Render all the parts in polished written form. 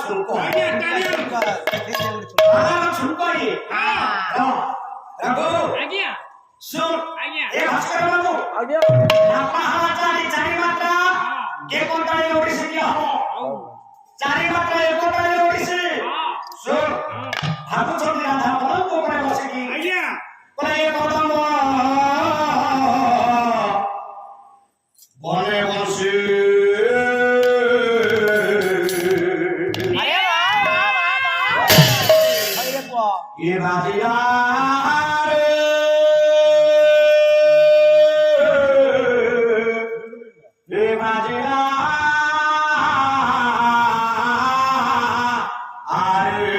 শুনকো শুনকই রাগো আজ্ঞা শুন আজ্ঞা এ ভাস্কর বাবু আজ্ঞা আপনা হালা চারি মাত্রা কে কোনটাই ওড়িছে কি হবো চারি মাত্রা এ কোনটাই ওড়িছে শুন ভাবুଛନ୍ତି রাধা বল কোপরে বসে কি আজ্ঞা বলে এ কদম বনে বসে ये बाजिया रे बाजिया आरे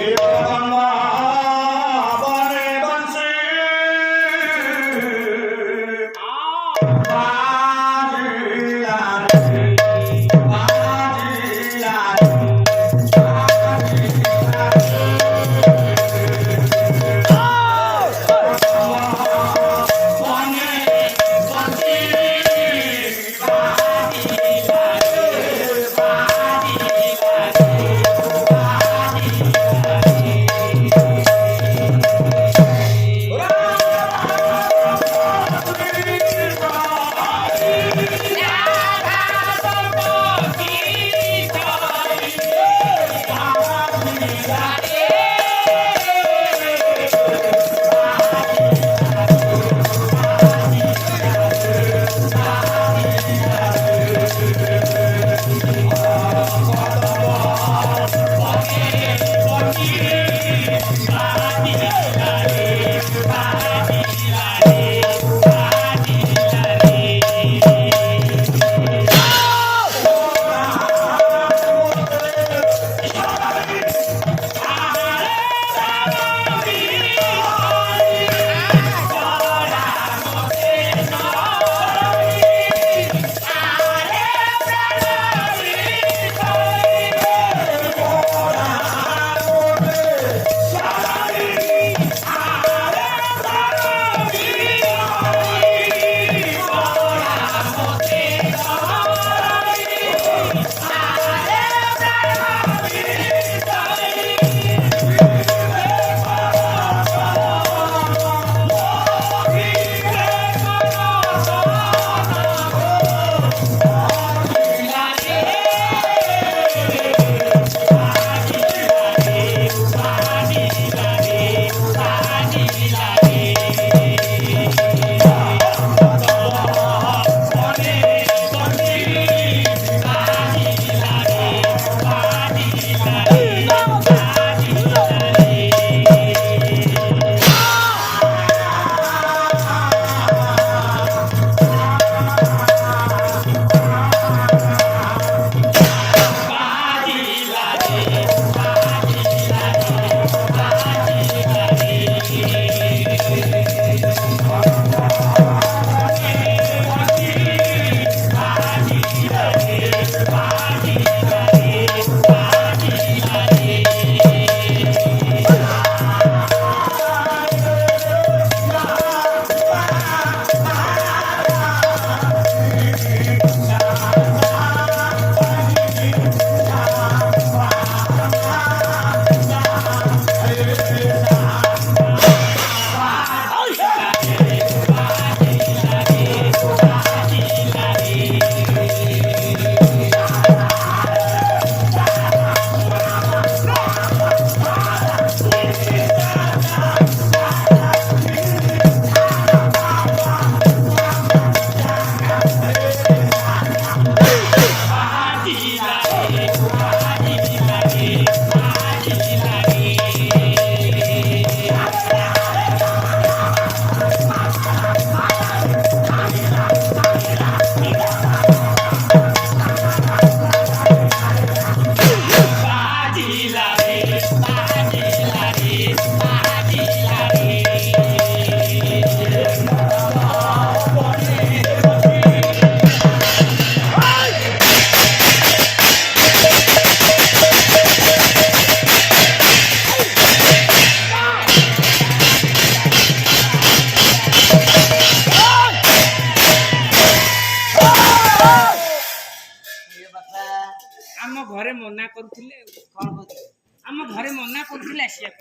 ये बंदा बने बंसे बाजिया बाजिया ଆମ ଘରେ ମନା କରୁଥିଲେ କଣ କହୁଥିଲେ? ଆମ ଘରେ ମନା କରୁଥିଲେ ଆସିବା ପାଇଁ।